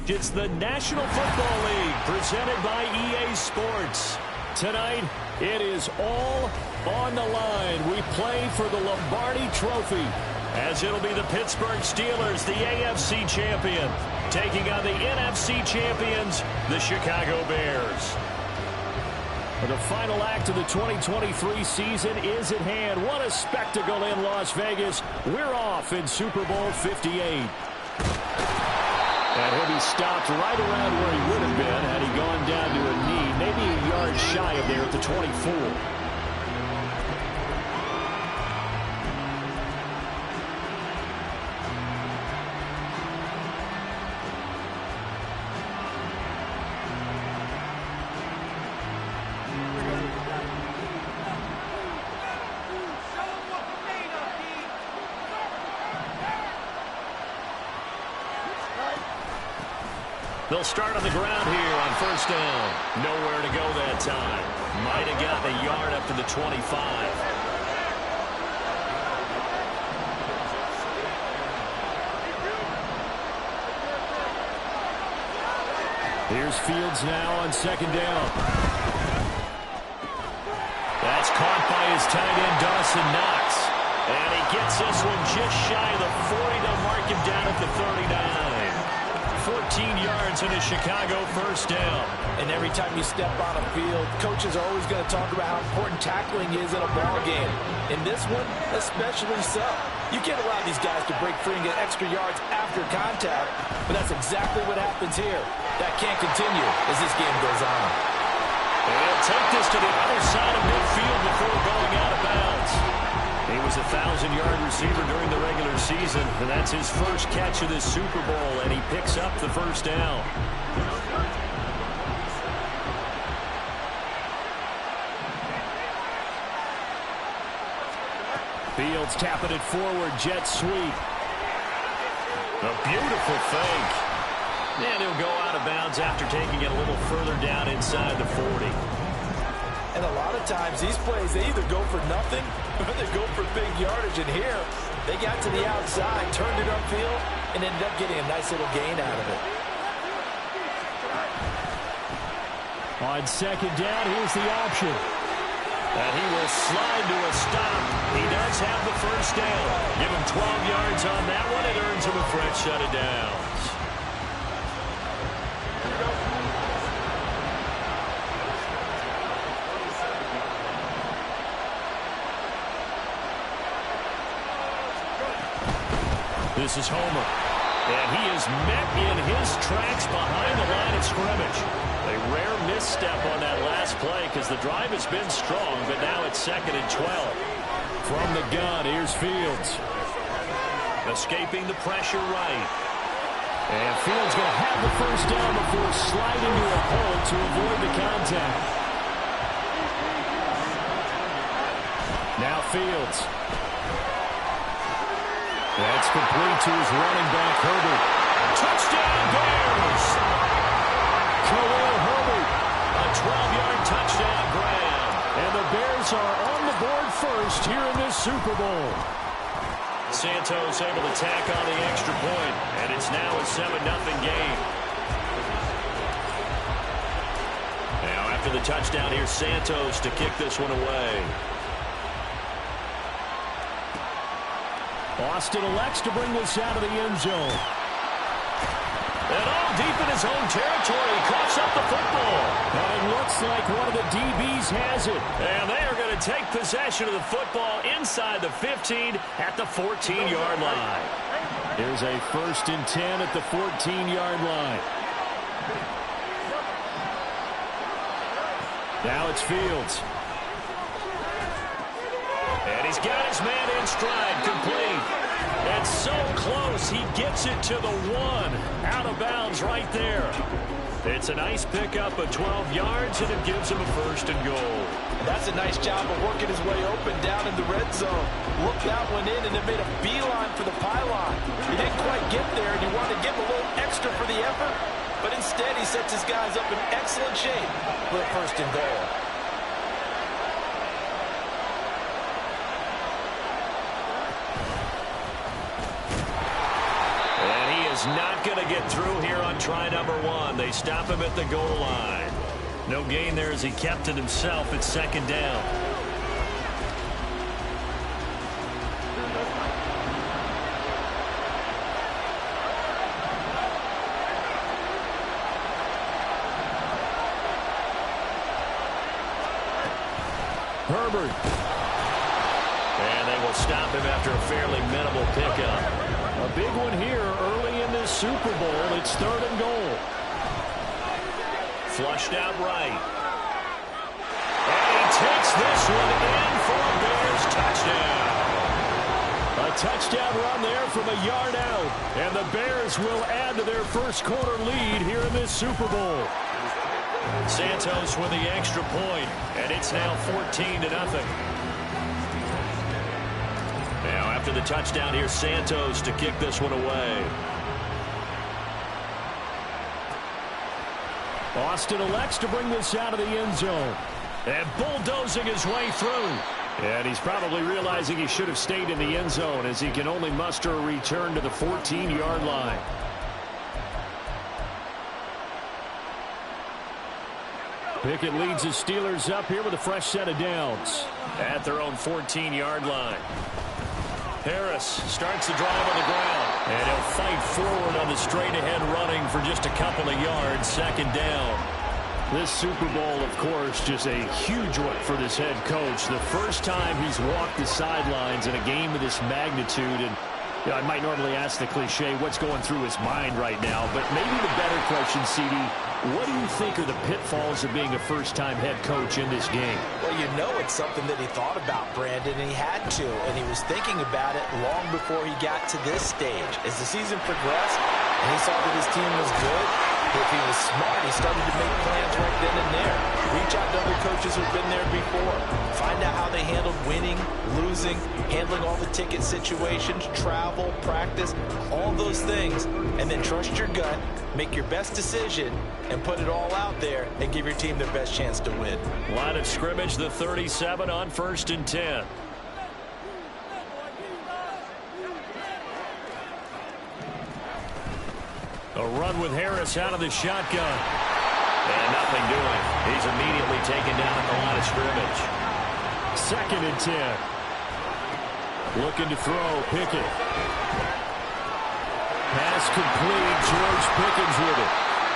It's the National Football League presented by EA Sports. Tonight, it is all on the line. We play for the Lombardi Trophy, as it'll be the Pittsburgh Steelers, the AFC champion, taking on the NFC champions, the Chicago Bears. The final act of the 2023 season is at hand. What a spectacle in Las Vegas. We're off in Super Bowl 58. And he'll be stopped right around where he would have been had he gone down to a knee, maybe a yard shy of there at the 24. They'll start on the ground here on first down. Nowhere to go that time. Might have gotten a yard up to the 25. Here's Fields now on second down. That's caught by his tight end, Dawson Knox. And he gets this one just shy of the 40. They'll mark him down at the 39. 14 yards in a Chicago first down. And every time you step on a field, coaches are always going to talk about how important tackling is in a ball game. In this one, especially so. You can't allow these guys to break free and get extra yards after contact, but that's exactly what happens here. That can't continue as this game goes on. And he'll take this to the other side of midfield before going out of bounds. He was a 1,000-yard receiver during the regular season, and that's his first catch of this Super Bowl, and he picks up the first down. Fields tapping it forward, jet sweep. A beautiful fake. And he'll go out of bounds after taking it a little further down inside the 40. And a lot of times, these plays, they either go for nothing or they go for big yardage. And here, they got to the outside, turned it upfield, and ended up getting a nice little gain out of it. On second down, here's the option. And he will slide to a stop. He does have the first down. Give him 12 yards on that one. It earns him a fresh set of downs. This is Homer, and he is met in his tracks behind the line of scrimmage. A rare misstep on that last play because the drive has been strong, but now it's 2nd and 12. From the gun, here's Fields. Escaping the pressure right. And Fields going to have the first down before sliding to a hole to avoid the contact. Now Fields. That's complete to his running back, Herbert. Touchdown, Bears! Khalil Herbert, a 12-yard touchdown grab. And the Bears are on the board first here in this Super Bowl. Santos able to tack on the extra point, and it's now a 7-0 game. Now after the touchdown, here's Santos to kick this one away. Austin elects to bring this out of the end zone. And all deep in his own territory, coughs up the football. And it looks like one of the DBs has it. And they are going to take possession of the football inside the 15 at the 14-yard line. Here's a 1st and 10 at the 14-yard line. Now it's Fields. And he's got his man in stride, complete. And so close, he gets it to the 1. Out of bounds right there. It's a nice pickup of 12 yards, and it gives him a 1st and goal. That's a nice job of working his way open down in the red zone. Looked that one in and then made a beeline for the pylon. He didn't quite get there, and he wanted to give him a little extra for the effort. But instead, he sets his guys up in excellent shape for a 1st and goal. He's not going to get through here on try number 1. They stop him at the goal line. No gain there as he kept it himself at second down. Herbert. And they will stop him after a fairly minimal pickup. A big one here early in this Super Bowl. It's 3rd and goal. Flushed out right. And he takes this one in for a Bears touchdown. A touchdown run there from a yard out. And the Bears will add to their first quarter lead here in this Super Bowl. Santos with the extra point, and it's now 14-0. Now after the touchdown, here's Santos to kick this one away. Austin elects to bring this out of the end zone. And bulldozing his way through. And he's probably realizing he should have stayed in the end zone as he can only muster a return to the 14-yard line. Pickett leads his Steelers up here with a fresh set of downs at their own 14-yard line. Harris starts the drive on the ground, and he'll fight forward on the straight-ahead running for just a couple of yards, second down. This Super Bowl, of course, just a huge one for this head coach. The first time he's walked the sidelines in a game of this magnitude, and you know, I might normally ask the cliche, what's going through his mind right now, but maybe the better question, CD, what do you think are the pitfalls of being a first-time head coach in this game? Well, you know it's something that he thought about, Brandon, and he had to, and he was thinking about it long before he got to this stage. As the season progressed, and he saw that his team was good, if he was smart, he started to make plans right then and there. Reach out to other coaches who've been there before. Find out how they handled winning, losing, handling all the ticket situations, travel, practice, all those things. And then trust your gut, make your best decision, and put it all out there and give your team their best chance to win. Line of scrimmage, the 37 on 1st and 10. A run with Harris out of the shotgun. And nothing doing. He's immediately taken down at the line of scrimmage. 2nd and 10. Looking to throw, Pickett. Pass complete, George Pickens with it.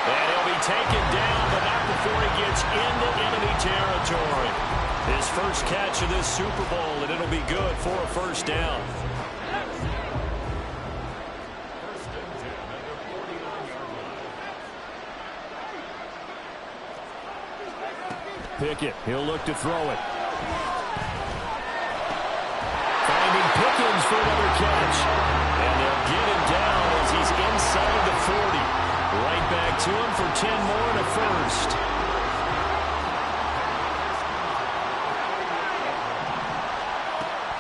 And he'll be taken down, but not before he gets into enemy territory. His first catch of this Super Bowl, and it'll be good for a first down. Pickett, he'll look to throw it. Finding Pickens for another catch. And they'll get him down as he's inside the 40. Right back to him for 10 more and a first.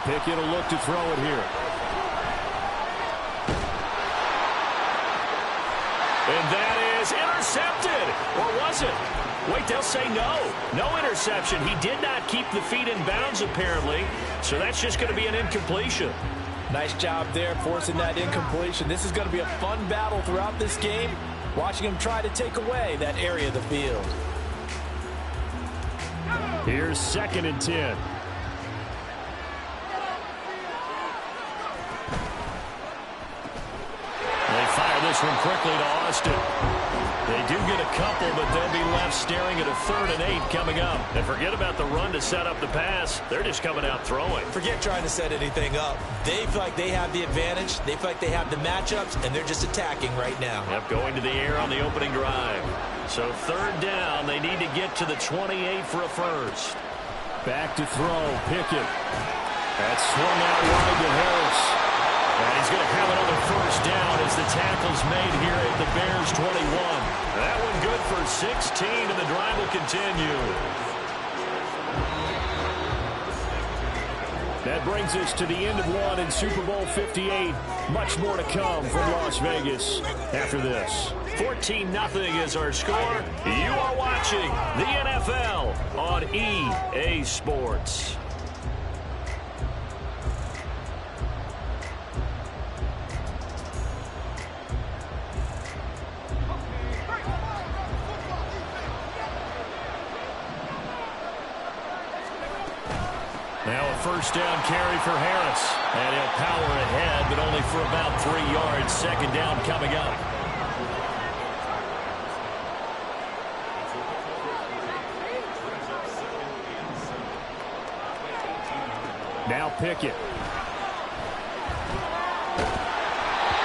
Pickett will look to throw it here. And that is intercepted. Or was it? Wait, they'll say no. No interception. He did not keep the feet in bounds, apparently. So that's just going to be an incompletion. Nice job there forcing that incompletion. This is going to be a fun battle throughout this game. Watching him try to take away that area of the field. Here's 2nd and 10. They fire this one quickly to Austin. They do get a couple, but they'll be left staring at a 3rd and 8 coming up. And forget about the run to set up the pass. They're just coming out throwing. Forget trying to set anything up. They feel like they have the advantage. They feel like they have the matchups, and they're just attacking right now. Yep, going to the air on the opening drive. So 3rd down, they need to get to the 28 for a first. Back to throw, Pickett. That's swung out wide to Harris. And he's going to have another first down as the tackle's made here at the Bears 21. That one good for 16, and the drive will continue. That brings us to the end of one in Super Bowl 58. Much more to come from Las Vegas after this. 14-0 is our score. You are watching the NFL on EA Sports. first down carry for Harris. And he'll power ahead, but only for about 3 yards. Second down coming up. Now Pickett.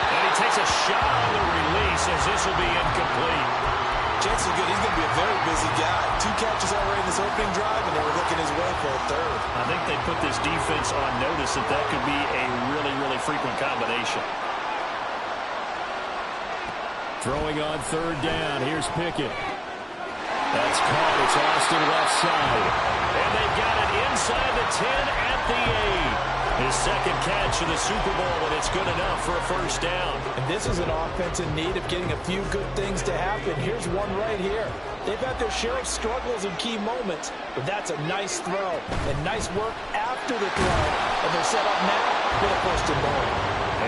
And he takes a shot on the release as this will be incomplete. Chances are good. He's going to be a very busy guy. 2 catches already in this opening drive, and they were looking his way for a third. I think they put this defense on notice that that could be a really, really frequent combination. Throwing on third down. Here's Pickett. That's caught. It's Austin left side. And they've got it inside the 10 at the 8. His second catch of the Super Bowl, and it's good enough for a first down. And this is an offense in need of getting a few good things to happen. Here's one right here. They've had their share of struggles in key moments, but that's a nice throw and nice work after the throw. And they're set up now for the first and goal.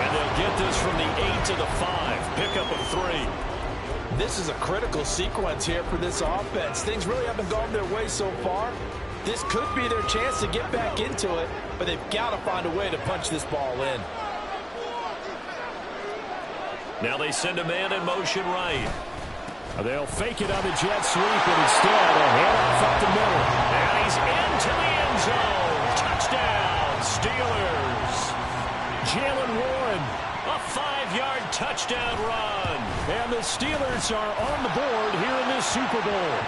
And they'll get this from the 8 to the 5. Pickup of 3. This is a critical sequence here for this offense. Things really haven't gone their way so far. This could be their chance to get back into it, but they've got to find a way to punch this ball in. Now they send a man in motion right. They'll fake it on the jet sweep, and instead a handoff up the middle. And he's into the end zone. Touchdown, Steelers. Jalen Warren, a 5-yard touchdown run. And the Steelers are on the board here in this Super Bowl.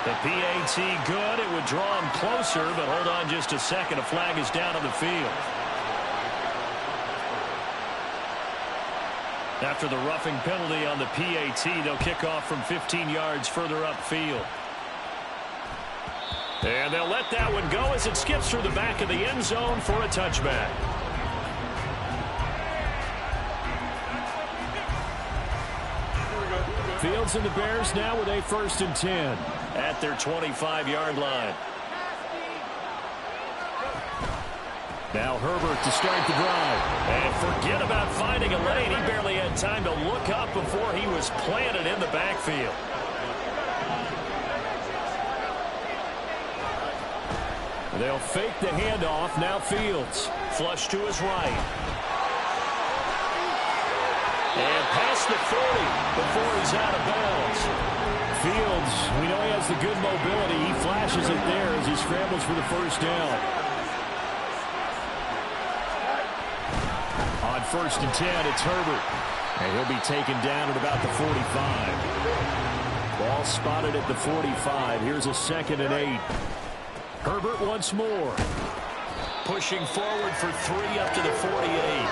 The PAT good. It would draw him closer, but hold on just a second. A flag is down on the field. After the roughing penalty on the PAT, they'll kick off from 15 yards further upfield. And they'll let that one go as it skips through the back of the end zone for a touchback. Fields and the Bears now with a 1st and 10 at their 25-yard line. Now Herbert to start the drive. And forget about finding a lane. He barely had time to look up before he was planted in the backfield. They'll fake the handoff. Now Fields. Flush to his right. And past the 40 before he's out of bounds. Fields, we know he has the good mobility. He flashes it there as he scrambles for the first down. On 1st and 10, it's Herbert. And he'll be taken down at about the 45. Ball spotted at the 45. Here's a 2nd and 8. Herbert once more. Pushing forward for 3 up to the 48.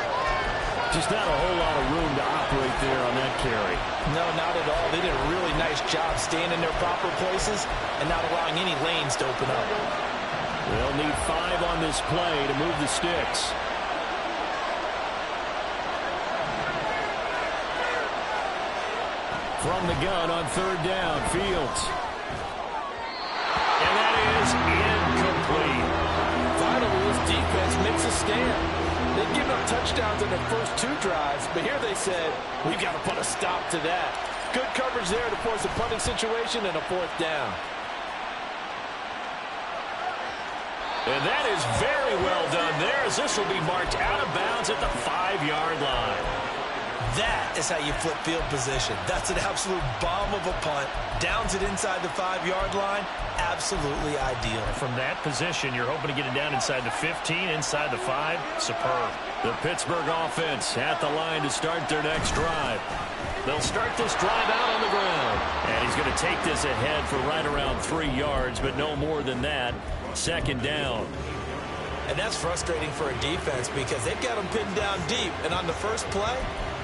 Just not a whole lot of room to operate there on that carry. No, not at all. They did a really nice job staying in their proper places and not allowing any lanes to open up. They'll need 5 on this play to move the sticks. From the gun on 3rd down, Fields. And that is incomplete. Finally, this defense makes a stand. They've given up touchdowns in their first 2 drives, but here they said, we've got to put a stop to that. Good coverage there to force a punting situation and a 4th down. And that is very well done there, as this will be marked out of bounds at the 5-yard line. That is how you flip field position. That's an absolute bomb of a punt. Downs it inside the 5-yard line. Absolutely ideal. From that position, you're hoping to get it down inside the 15, inside the 5. Superb. The Pittsburgh offense at the line to start their next drive. They'll start this drive out on the ground. And he's going to take this ahead for right around 3 yards, but no more than that. 2nd down. And that's frustrating for a defense because they've got them pinned down deep. And on the first play,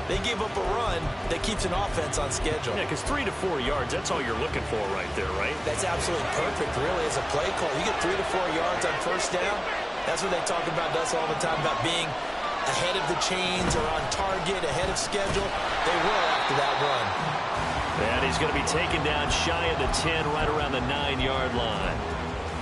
they give up a run that keeps an offense on schedule. Yeah, because 3 to 4 yards, that's all you're looking for right there, right? That's absolutely perfect, really, as a play call. You get 3 to 4 yards on 1st down. That's what they talk about us all the time, about being ahead of the chains or on target, ahead of schedule. They were after that run. And he's going to be taken down shy of the 10, right around the 9-yard line.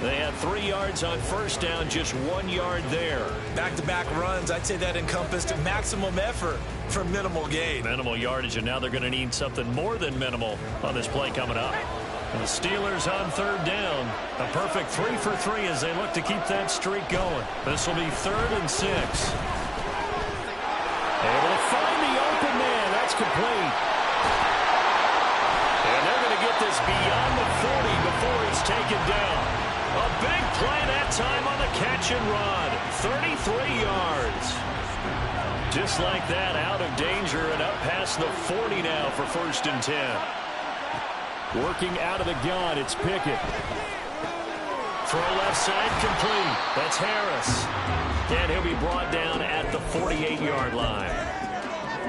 They had 3 yards on 1st down, just 1 yard there. Back-to-back runs, I'd say that encompassed maximum effort for minimal gain. Minimal yardage, and now they're going to need something more than minimal on this play coming up. The Steelers on third down. A perfect 3 for 3 as they look to keep that streak going. This will be 3rd and 6. Able to find the open man. That's complete. And they're going to get this beyond the 40 before he's taken down. A big play that time on the catch and run. 33 yards. Just like that, out of danger and up past the 40 now for 1st and 10. Working out of the gun, it's Pickett. Throw left side complete. That's Harris. And he'll be brought down at the 48-yard line.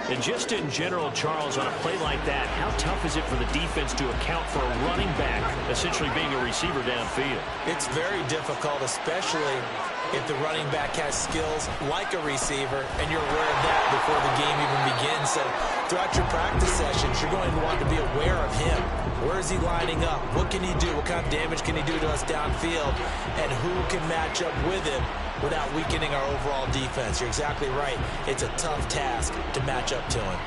And just in general, Charles, on a play like that, how tough is it for the defense to account for a running back essentially being a receiver downfield? It's very difficult, especially if the running back has skills like a receiver, and you're aware of that before the game even begins. So throughout your practice sessions, you're going to want to be aware of him. Where is he lining up? What can he do? What kind of damage can he do to us downfield? And who can match up with him without weakening our overall defense? You're exactly right. It's a tough task to match up to him.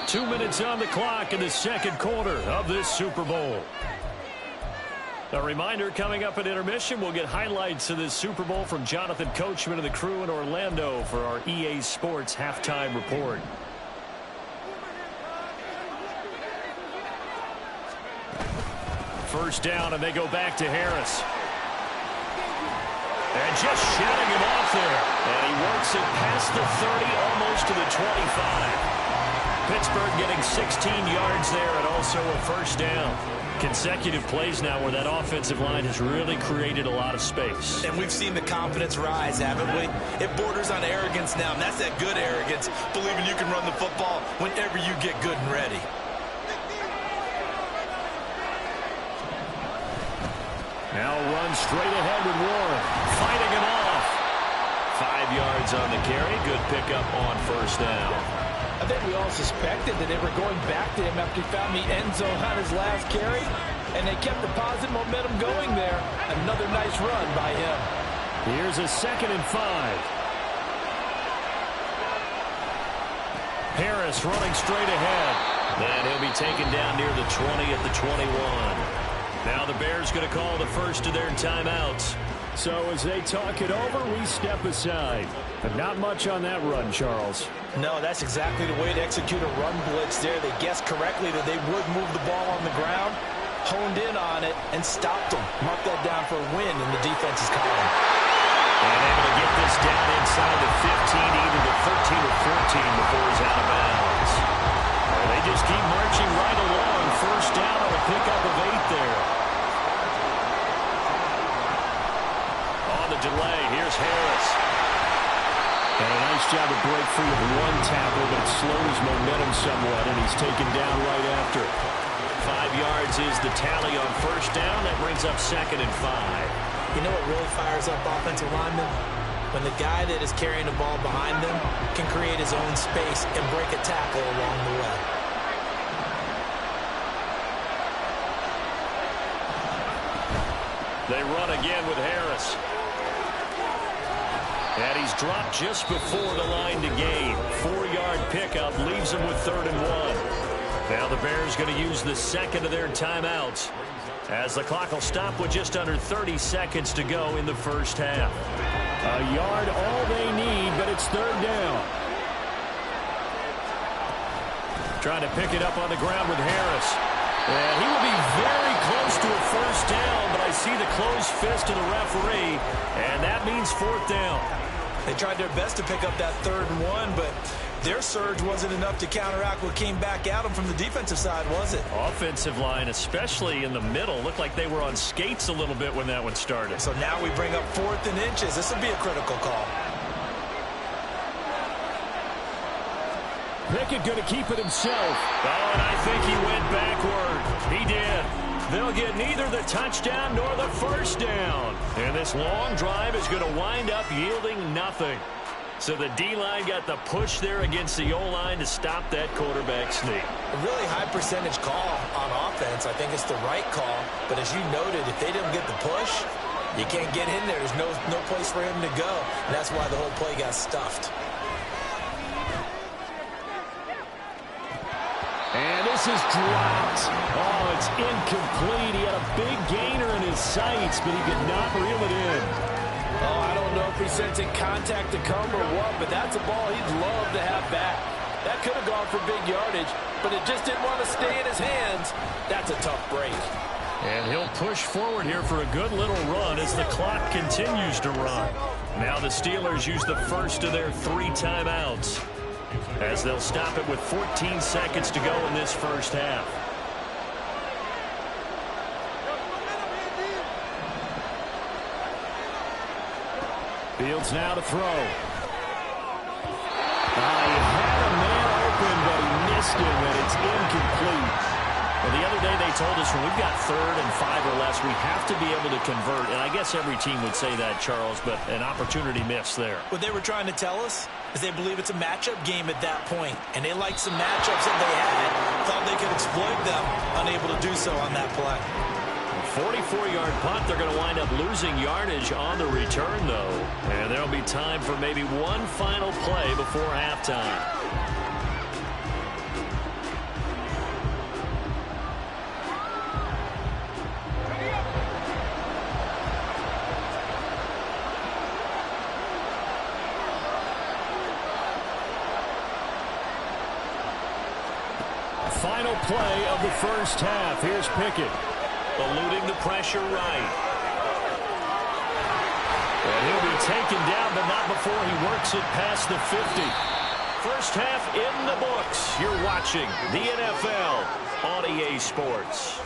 Two minutes on the clock in the second quarter of this Super Bowl. A reminder, coming up at intermission, we'll get highlights of this Super Bowl from Jonathan Coachman and the crew in Orlando for our EA Sports halftime report. First down, and they go back to Harris. And just shutting him off there. And he works it past the 30, almost to the 25. Pittsburgh getting 16 yards there and also a first down. Consecutive plays now where that offensive line has really created a lot of space. And we've seen the confidence rise, haven't we? It borders on arrogance now, and that's that good arrogance, believing you can run the football whenever you get good and ready. Now runs straight ahead with Warren, fighting him off. 5 yards on the carry. Good pickup on first down. I think we all suspected that they were going back to him after he found the end zone on his last carry, and they kept the positive momentum going there. Another nice run by him. Here's a 2nd and 5. Harris running straight ahead. And he'll be taken down near the 20 at the 21. Now the Bears going to call the first of their timeouts. So as they talk it over, we step aside. But not much on that run, Charles. No, that's exactly the way to execute a run blitz there. They guessed correctly that they would move the ball on the ground, honed in on it, and stopped them. Mark that down for a win in the defense's column. And able to get this down inside the 15, either the 13 or 14 before he's out of bounds. And they just keep marching right along. First down on a pickup of 8 there. On the delay, here's Harris. And a nice job to break free of one tackle, but it slows momentum somewhat, and he's taken down right after. 5 yards is the tally on first down. That brings up 2nd and 5. You know what really fires up offensive linemen? When the guy that is carrying the ball behind them can create his own space and break a tackle along the way. They run again with Harris. And he's dropped just before the line to gain. 4-yard pickup leaves him with 3rd and 1. Now the Bears going to use the second of their timeouts, as the clock will stop with just under 30 seconds to go in the first half. A yard all they need, but it's 3rd down. Trying to pick it up on the ground with Harris. And he will be very close to a first down, but I see the closed fist of the referee, and that means 4th down. They tried their best to pick up that 3rd and 1, but their surge wasn't enough to counteract what came back at them from the defensive side, was it? Offensive line, especially in the middle, looked like they were on skates a little bit when that one started. So now we bring up 4th and inches. This will be a critical call. Pickett going to keep it himself. Oh, and I think he went backward. He did. They'll get neither the touchdown nor the first down. And this long drive is going to wind up yielding nothing. So the D-line got the push there against the O-line to stop that quarterback sneak. A really high percentage call on offense. I think it's the right call. But as you noted, if they didn't get the push, You can't get in there. There's no place for him to go. And that's why the whole play got stuffed. And this is dropped. Oh, it's incomplete. He had a big gainer in his sights, but he could not reel it in. Oh, I don't know if he's sensing contact to come or what, but that's a ball he'd love to have back. That could have gone for big yardage, but it just didn't want to stay in his hands. That's a tough break. And he'll push forward here for a good little run as the clock continues to run. Now the Steelers use the first of their 3 timeouts, as they'll stop it with 14 seconds to go in this first half. Fields now to throw. He had a man open, but he missed him, and it's incomplete. Well, the other day they told us when we've got 3rd and 5 or less, we have to be able to convert. And I guess every team would say that, Charles, but an opportunity missed there. What they were trying to tell us is they believe it's a matchup game at that point, and they liked some matchups that they had, thought they could exploit them, unable to do so on that play. 44-yard punt. They're going to wind up losing yardage on the return, though. And there'll be time for maybe one final play before halftime. Final play of the first half. Here's Pickett, eluding the pressure right. And he'll be taken down, but not before he works it past the 50. First half in the books. You're watching the NFL on EA Sports.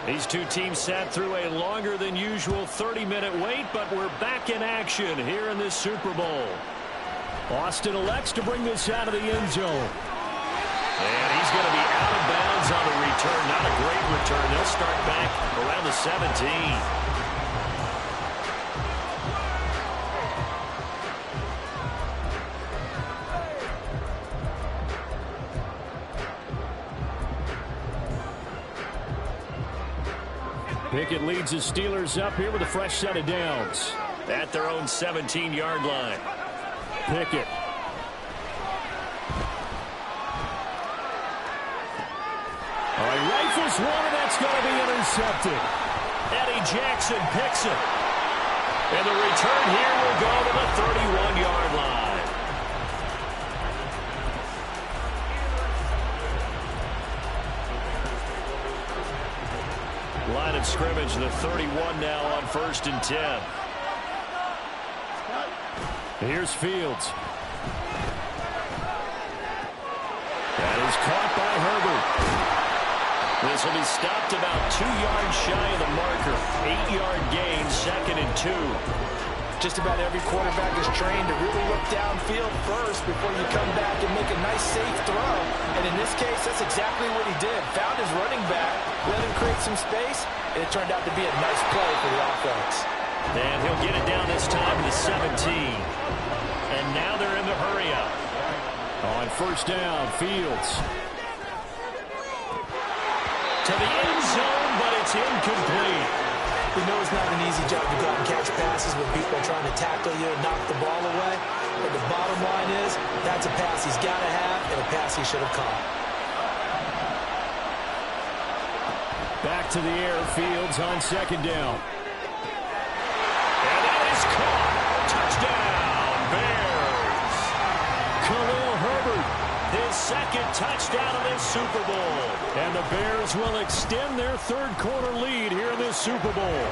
These two teams sat through a longer than usual 30-minute wait, but we're back in action here in this Super Bowl. Austin elects to bring this out of the end zone. And he's going to be out of bounds on the return. Not a great return. They'll start back around the 17. Pickett leads the Steelers up here with a fresh set of downs at their own 17-yard line. Pickett. All right, rifles one, and that's going to be intercepted. Eddie Jackson picks it. And the return here will go to the 31-yard line. Line of scrimmage, the 31 now on 1st and 10. Here's Fields. That is caught by Herbert. This will be stopped about 2 yards shy of the marker. 8-yard gain, 2nd and 2. Just about every quarterback is trained to really look downfield first before you come back and make a nice, safe throw. And in this case, that's exactly what he did. Found his running back, let him create some space, and it turned out to be a nice play for the offense. And he'll get it down this time to the 17. And now they're in the hurry-up. On 1st down, Fields. To the end zone, but it's incomplete. We know it's not an easy job to go out and catch passes when people are trying to tackle you and knock the ball away. But the bottom line is, that's a pass he's got to have and a pass he should have caught. Back to the air, Fields on 2nd down. And that is caught. Touchdown, Bears. Khalil Herbert, his 2nd touchdown of this Super Bowl. And the Bears will extend their 3rd quarter lead here in this Super Bowl.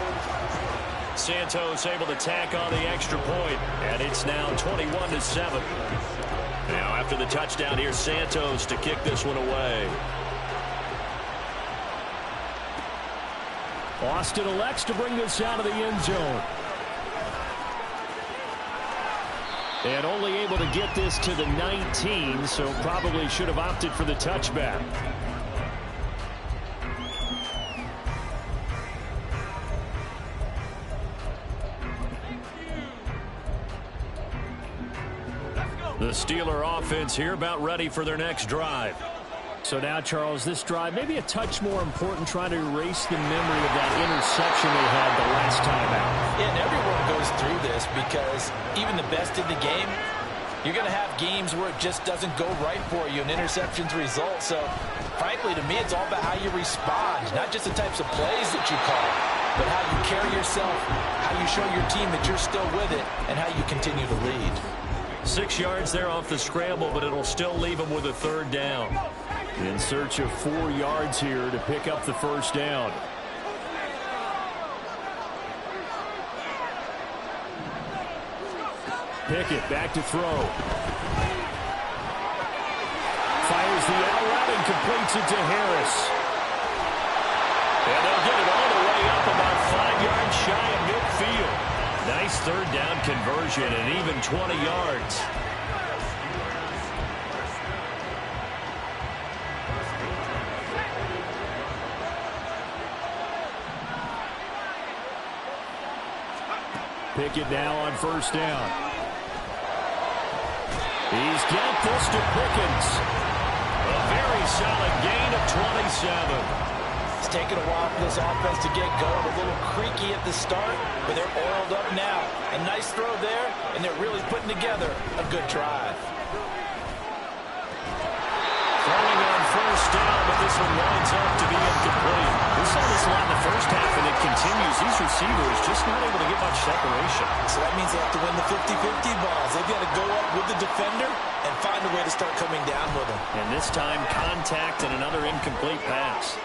Santos able to tack on the extra point, and it's now 21-7. Now after the touchdown, here's Santos to kick this one away. Austin elects to bring this out of the end zone. And only able to get this to the 19, so probably should have opted for the touchback. The Steeler offense here about ready for their next drive. So now, Charles, this drive maybe a touch more important, trying to erase the memory of that interception they had the last time out. Yeah, and everyone goes through this because even the best in the game, you're going to have games where it just doesn't go right for you, and interceptions result. So, frankly, to me, it's all about how you respond, not just the types of plays that you call, but how you carry yourself, how you show your team that you're still with it, and how you continue to lead. 6 yards there off the scramble, but it'll still leave them with a third down. In search of 4 yards here to pick up the first down. Pickett back to throw. Fires the out route and completes it to Harris. And they'll get it all the way up about 5 yards shy of midfield. Nice third down conversion and even 20 yards. Pickett now on first down. He's got this to Pickens. A very solid gain of 27. It's taken a while for this offense to get going. A little creaky at the start, but they're oiled up now. A nice throw there, and they're really putting together a good drive. Throwing on first down, but this one winds up to be incomplete. We saw this a lot in the first half, and it continues. These receivers just not able to get much separation. So that means they have to win the 50-50 balls. They've got to go up with the defender and find a way to start coming down with him. And this time, contact and another incomplete pass.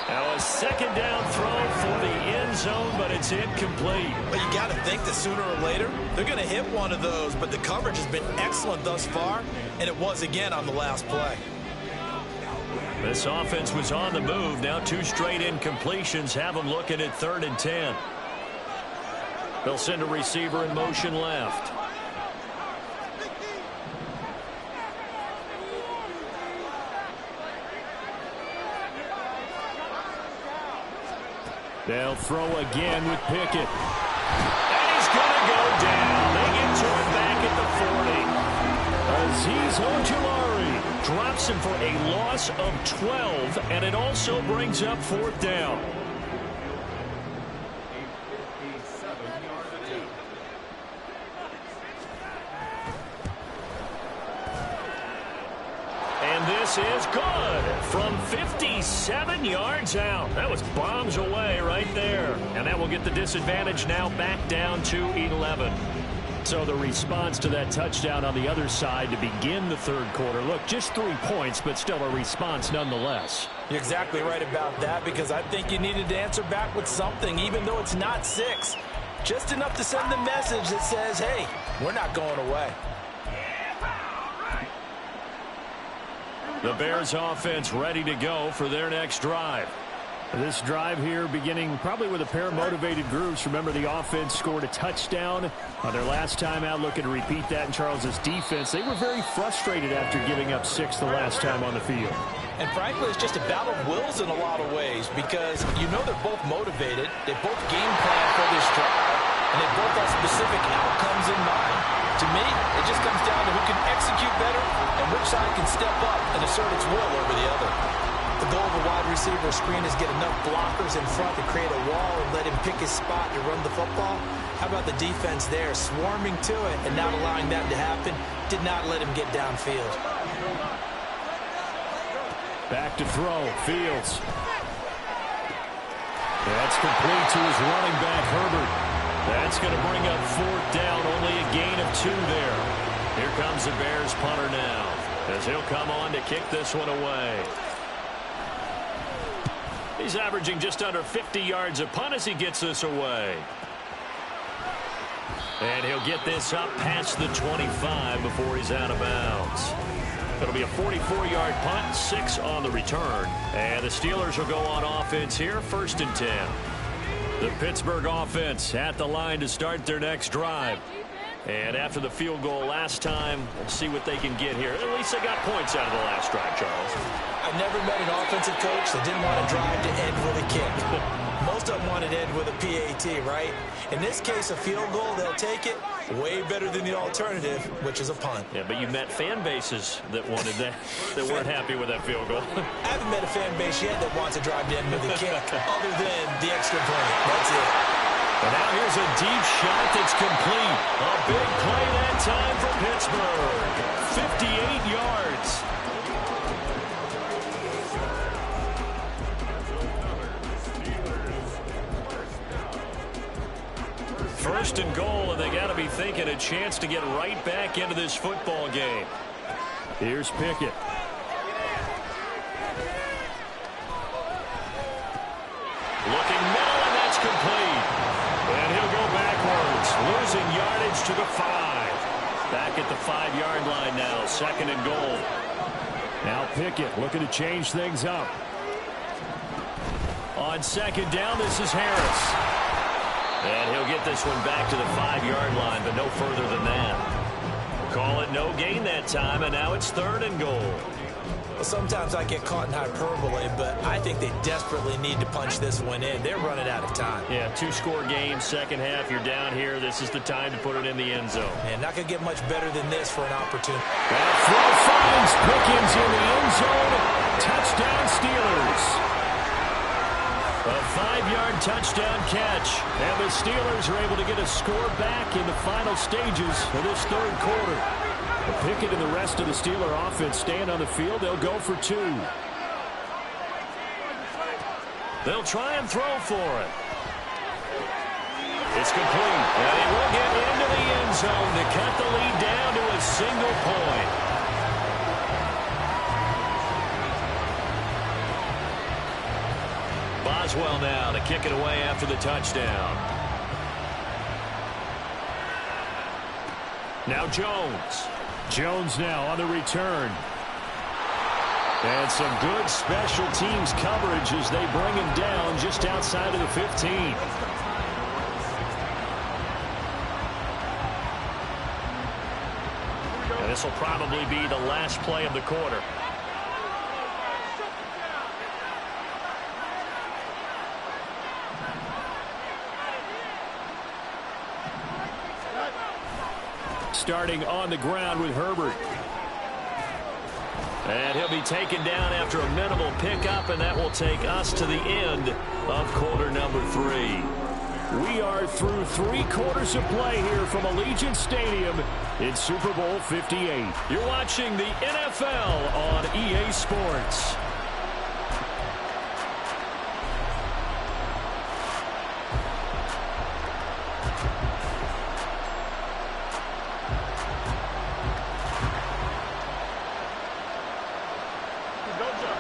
Now a second down throw for the end zone, but it's incomplete. But you got to think that sooner or later, they're going to hit one of those. But the coverage has been excellent thus far, and it was again on the last play. This offense was on the move. Now 2 straight incompletions have them looking at 3rd and 10. They'll send a receiver in motion left. They'll throw again with Pickett. And he's going to go down. They get to him back at the 40. Azeez Ojulari Drops him for a loss of 12, and it also brings up 4th down. And this is good from 57 yards out. That was bombs away right there. And that will get the disadvantage now back down to 11. So the response to that touchdown on the other side to begin the third quarter. Look, just 3 points, but still a response nonetheless. You're exactly right about that, because I think you needed to answer back with something, even though it's not 6. Just enough to send the message that says, hey, we're not going away. The Bears offense ready to go for their next drive. This drive here beginning probably with a pair of motivated groups. Remember, the offense scored a touchdown on their last time out. Looking to repeat that in Charles's defense. They were very frustrated after giving up 6 the last time on the field. And frankly, it's just a battle of wills in a lot of ways, because you know they're both motivated. They both game plan for this drive, and they both have specific outcomes in mind. To me, it just comes down to who can execute better and which side can step up and assert its will over the other. The goal of a wide receiver screen is get enough blockers in front to create a wall and let him pick his spot to run the football. How about the defense there, swarming to it and not allowing that to happen? Did not let him get downfield. Back to throw, Fields. That's complete to his running back, Herbert. That's going to bring up 4th down, only a gain of 2 there. Here comes the Bears punter now, as he'll come on to kick this one away. He's averaging just under 50 yards a punt as he gets this away. And he'll get this up past the 25 before he's out of bounds. It'll be a 44-yard punt, 6 on the return. And the Steelers will go on offense here, 1st and 10. The Pittsburgh offense at the line to start their next drive. And after the field goal last time, we'll see what they can get here. At least they got points out of the last drive, Charles. I've never met an offensive coach that didn't want to drive to end with a kick. Most of them want to end with a PAT, right? In this case, a field goal, they'll take it. Way better than the alternative, which is a punt. Yeah, but you met fan bases that wanted that, that weren't happy with that field goal. I haven't met a fan base yet that wants to drive in with a kick other than the extra point. That's it. And now here's a deep shot that's complete. A big play that time for Pittsburgh. 58 yards. First and goal, and they got to be thinking a chance to get right back into this football game. Here's Pickett. Looking middle, and that's complete. And he'll go backwards, losing yardage to the 5. Back at the 5-yard line now, second and goal. Now Pickett looking to change things up. On second down, this is Harris. And he'll get this one back to the 5-yard line, but no further than that. Call it no gain that time, and now it's third and goal. Well, sometimes I get caught in hyperbole, but I think they desperately need to punch this one in. They're running out of time. Yeah, 2-score game, second half, you're down here. This is the time to put it in the end zone. And not going to get much better than this for an opportunity. That throw finds Pickens in the end zone. Touchdown Steelers. A 5-yard touchdown catch. And the Steelers are able to get a score back in the final stages of this third quarter. Pickett and the rest of the Steeler offense staying on the field. They'll go for 2. They'll try and throw for it. It's complete. And he will get into the end zone to cut the lead down to a single point. Boswell now to kick it away after the touchdown. Now Jones. Jones now on the return. And some good special teams coverage as they bring him down just outside of the 15. And this will probably be the last play of the quarter. Starting on the ground with Herbert. And he'll be taken down after a minimal pickup, and that will take us to the end of quarter number 3. We are through 3 quarters of play here from Allegiant Stadium in Super Bowl 58. You're watching the NFL on EA Sports.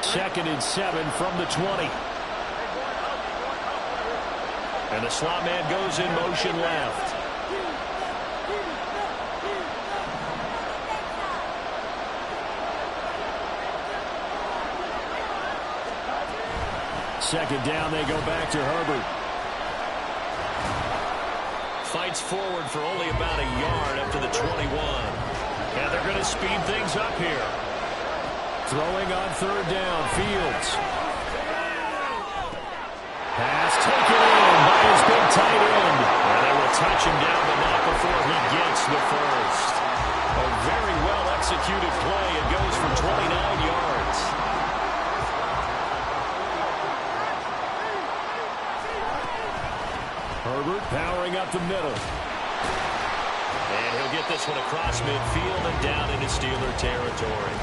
Second and 7 from the 20. And the slot man goes in motion left. Second down, they go back to Herbert. Fights forward for only about a yard up to the 21. And they're going to speed things up here. Throwing on third down, Fields. Pass taken in by his big tight end. And they will touch him down, but not before he gets the first. A very well-executed play. It goes for 29 yards. Herbert powering up the middle. And he'll get this one across midfield and down into Steeler territory.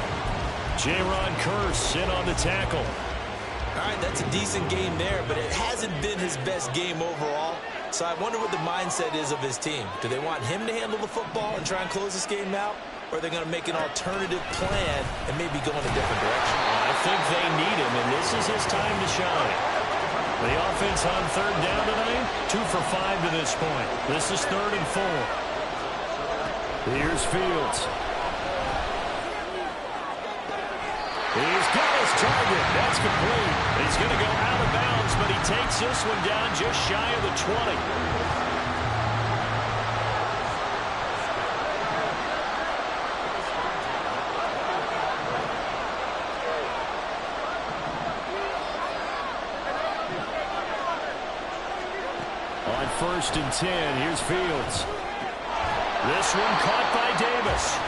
J-Ron Kearse in on the tackle. All right, that's a decent game there, but it hasn't been his best game overall. So I wonder what the mindset is of his team. Do they want him to handle the football and try and close this game out? Or are they going to make an alternative plan and maybe go in a different direction? I think they need him, and this is his time to shine. The offense on third down tonight, 2 for 5 to this point. This is 3rd and 4. Here's Fields. He's got his target. That's complete. He's going to go out of bounds, but he takes this one down just shy of the 20. On 1st and 10, here's Fields. This one caught by Davis.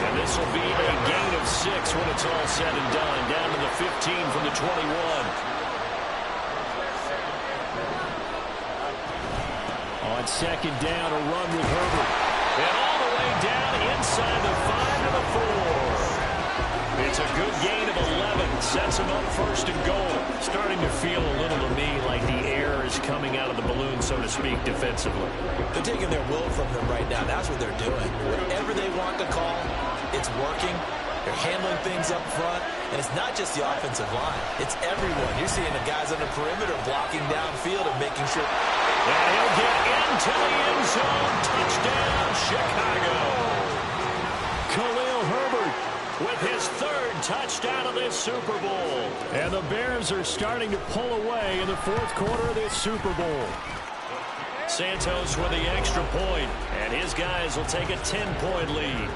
And this will be a gain of 6 when it's all said and done. Down to the 15 from the 21. On second down, a run with Herbert. And all the way down inside the 5 to the 4. It's a good gain of 11. Sets him up first and goal. Starting to feel a little to me like the air is coming out of the balloon, so to speak, defensively. They're taking their will from them right now. That's what they're doing. Whatever they want to call, it's working. They're handling things up front. And it's not just the offensive line. It's everyone. You're seeing the guys on the perimeter blocking downfield and making sure. And he'll get into the end zone. Touchdown, Chicago. Khalil Herbert with his 3rd touchdown of this Super Bowl. And the Bears are starting to pull away in the 4th quarter of this Super Bowl. Santos with the extra point, and his guys will take a 10-point lead.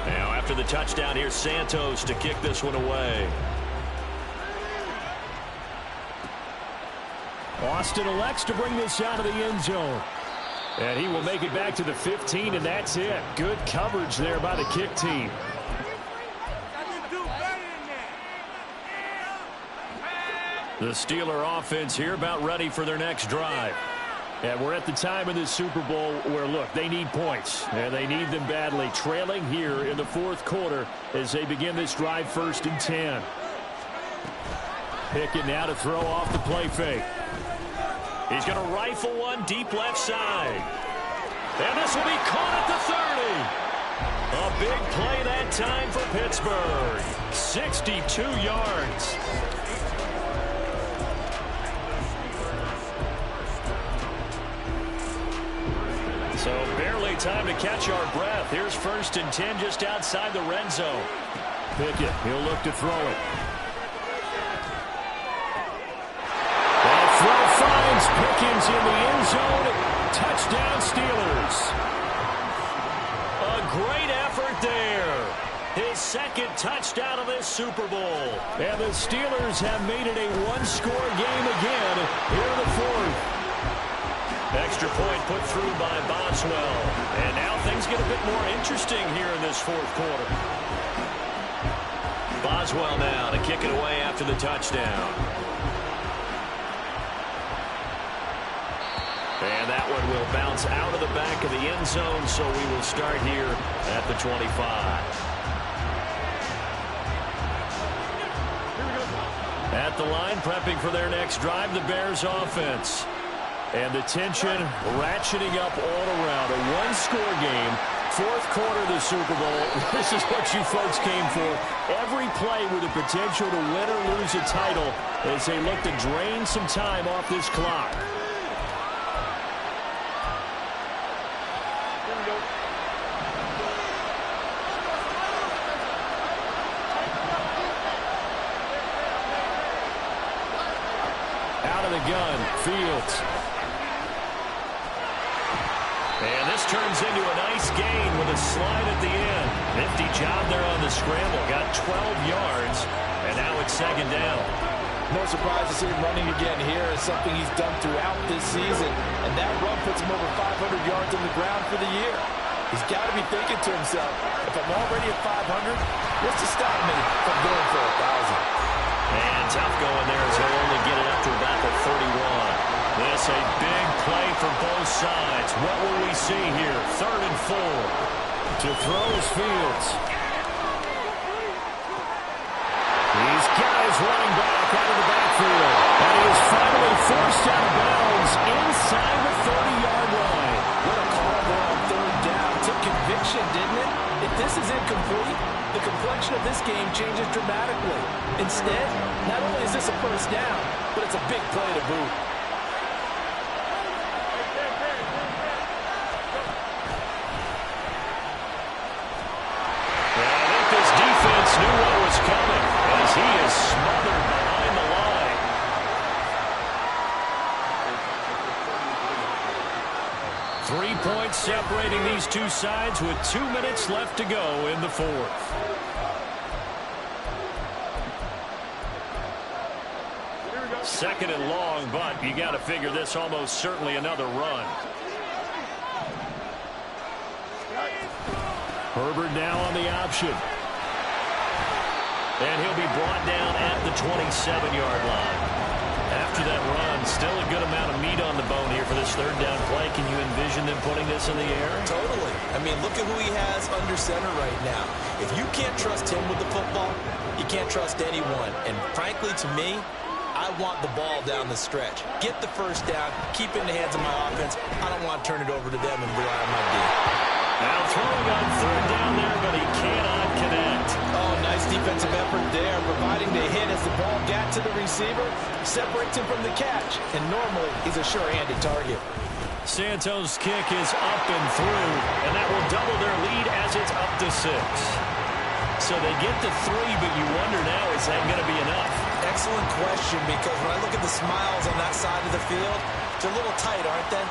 Now after the touchdown, here's Santos to kick this one away. Austin elects to bring this out of the end zone. And he will make it back to the 15, and that's it. Good coverage there by the kick team. The Steeler offense here about ready for their next drive. And we're at the time in this Super Bowl where, look, they need points. And they need them badly. Trailing here in the 4th quarter as they begin this drive 1st and 10. Pickett now to throw off the play fake. He's going to rifle one deep left side. And this will be caught at the 30. A big play that time for Pittsburgh. 62 yards. So barely time to catch our breath. Here's 1st and 10 just outside the red zone. Pickett, he'll look to throw it. Throw finds Pickens in the end zone. Touchdown, Steelers. A great effort there. His 2nd touchdown of this Super Bowl. And the Steelers have made it a 1-score game again here in the 4th. Extra point put through by Boswell. And now things get a bit more interesting here in this 4th quarter. Boswell now to kick it away after the touchdown. And that one will bounce out of the back of the end zone, so we will start here at the 25. At the line, prepping for their next drive, the Bears offense. And the tension ratcheting up all around. A 1-score game, 4th quarter of the Super Bowl. This is what you folks came for. Every play with the potential to win or lose a title as they look to drain some time off this clock. Gun, Fields. And this turns into a nice gain with a slide at the end. Nifty job there on the scramble. Got 12 yards, and now it's 2nd down. No surprise to see him running again here. It's something he's done throughout this season. And that run puts him over 500 yards on the ground for the year. He's got to be thinking to himself, if I'm already at 500, what's to stop me from going for 1,000? And tough going there as he'll only get it up to about the 31. This a big play for both sides. What will we see here? 3rd and 4. To throw is Fields. He's got his running back out of the backfield. And he is finally forced out of bounds inside the 30-yard line. What a call there on 3rd down. Took conviction, didn't it? If this is incomplete, the complexion of this game changes dramatically. Instead, not only is this a 1st down, but it's a big play to boot. Yeah, I think this defense knew what was coming as he is smothered behind the line. 3 points separating these two sides with 2 minutes left to go in the 4th. Second and long, but you got to figure this almost certainly another run. Herbert now on the option. And he'll be brought down at the 27-yard line. After that run, still a good amount of meat on the bone here for this third down play. Can you envision them putting this in the air? Totally. I mean, look at who he has under center right now. If you can't trust him with the football, you can't trust anyone. And frankly, to me, I want the ball down the stretch. Get the first down, keep it in the hands of my offense. I don't want to turn it over to them and rely on my D. Now throwing on third down there, but he cannot connect. Oh, nice defensive effort there, providing the hit as the ball got to the receiver, separates him from the catch, and normally he's a sure-handed target. Santos' kick is up and through, and that will double their lead as it's up to 6. So they get to 3, but you wonder now, is that going to be enough? Excellent question, because when I look at the smiles on that side of the field, they're a little tight, aren't they?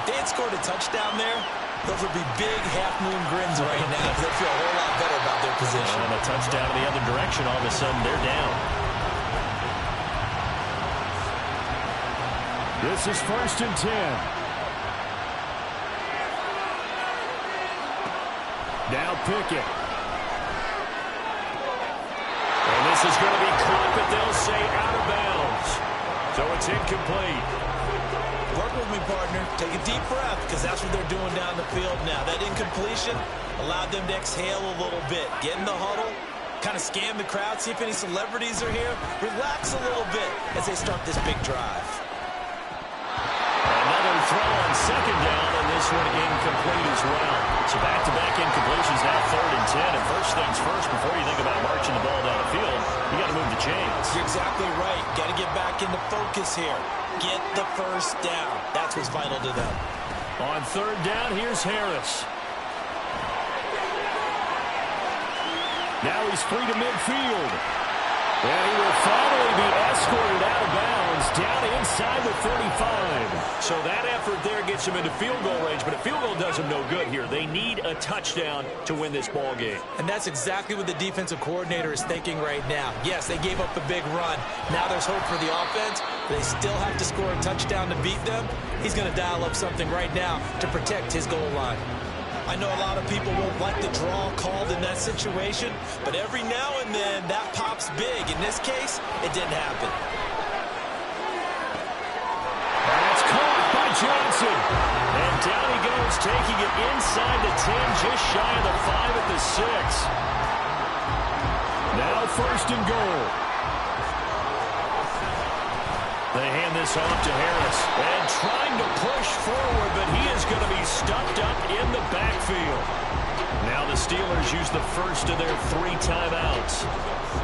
If they had scored a touchdown there, those would be big half-moon grins right now because they feel a whole lot better about their position. And a touchdown in the other direction, all of a sudden they're down. This is 1st and 10. Now Pickett. And this is going to be caught, but they'll say out of bounds. So it's incomplete. Work with me, partner. Take a deep breath, because that's what they're doing down the field now. That incompletion allowed them to exhale a little bit. Get in the huddle, kind of scan the crowd, see if any celebrities are here. Relax a little bit as they start this big drive. Another throw on second down, and this one incomplete as well. So back-to-back incompletions, now 3rd and 10. And first things first, before you think about marching the ball down the field, you got to move the chains. You're exactly right. Got to get back into focus here. Get the first down. That's what's vital to them. On 3rd down, here's Harris. Now he's free to midfield. And he will finally be escorted out of bounds down inside the 45. So that effort there gets him into field goal range, but a field goal does him no good here. They need a touchdown to win this ball game. And that's exactly what the defensive coordinator is thinking right now. Yes, they gave up a big run. Now there's hope for the offense. They still have to score a touchdown to beat them. He's going to dial up something right now to protect his goal line. I know a lot of people won't like the draw called in that situation, but every now and then that pops big. In this case, it didn't happen. That's caught by Johnson. And down he goes, taking it inside the 10, just shy of the 5 at the 6. Now 1st and goal. They hand this off to Harris. And trying to push forward, but he is going to be stuffed up in the backfield. Now the Steelers use the first of their 3 timeouts.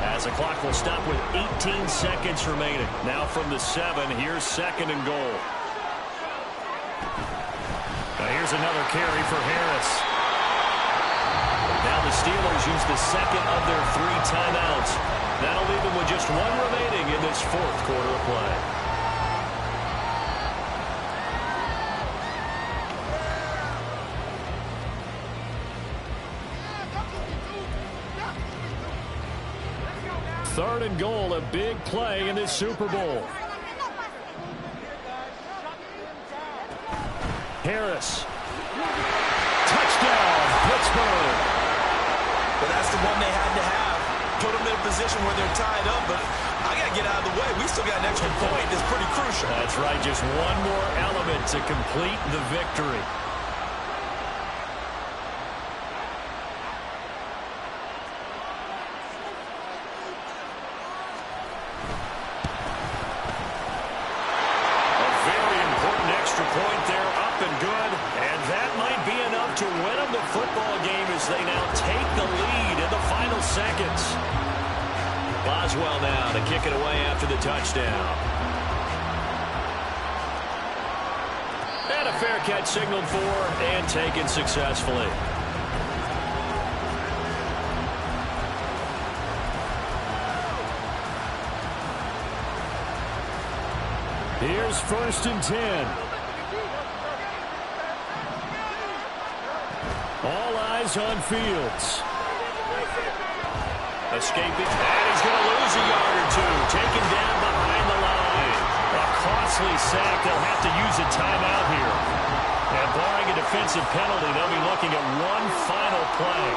As the clock will stop with 18 seconds remaining. Now from the 7, here's 2nd and goal. Now here's another carry for Harris. Now the Steelers use the 2nd of their 3 timeouts. That'll leave them with just 1 remaining in this 4th quarter of play. Third and goal, a big play in this Super Bowl. Harris. Touchdown, Pittsburgh. But that's the one they had to have. Put them in a position where they're tied up, but I got to get out of the way. We still got an extra point. It's pretty crucial. That's right, just one more element to complete the victory. Point there, up and good, and that might be enough to win them the football game as they now take the lead in the final seconds. Boswell now to kick it away after the touchdown. And a fair catch signaled for and taken successfully. Here's 1st and 10. All eyes on Fields. Escaping, and he's going to lose a yard or 2. Taken down behind the line. A costly sack. They'll have to use a timeout here. And barring a offensive penalty. They'll be looking at one final play.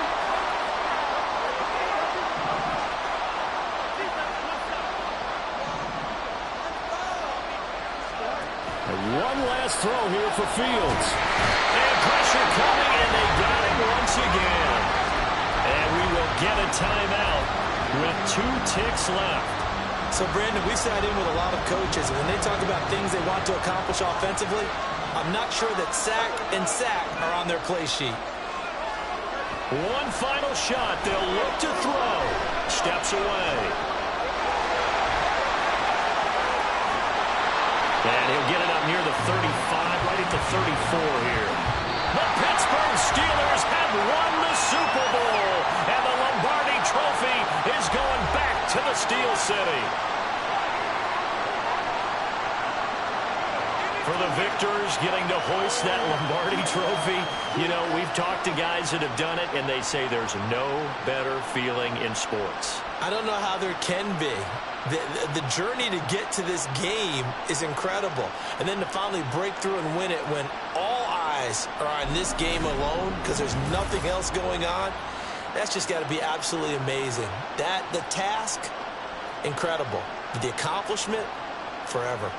One last throw here for Fields. And pressure coming, and they got him once again. And we will get a timeout with 2 ticks left. So, Brandon, we sat in with a lot of coaches, and when they talk about things they want to accomplish offensively, I'm not sure that sack and sack are on their play sheet. One final shot. They'll look to throw. Steps away. And he'll get it up near the 35, right at the 34 here. The Pittsburgh Steelers have won the Super Bowl, and the Lombardi Trophy is going back to the Steel City. For the victors, getting to hoist that Lombardi Trophy, you know, we've talked to guys that have done it, and they say there's no better feeling in sports. I don't know how there can be. The journey to get to this game is incredible. And then to finally break through and win it when all eyes are on this game alone because there's nothing else going on, that's just got to be absolutely amazing. The task, incredible. But the accomplishment, forever.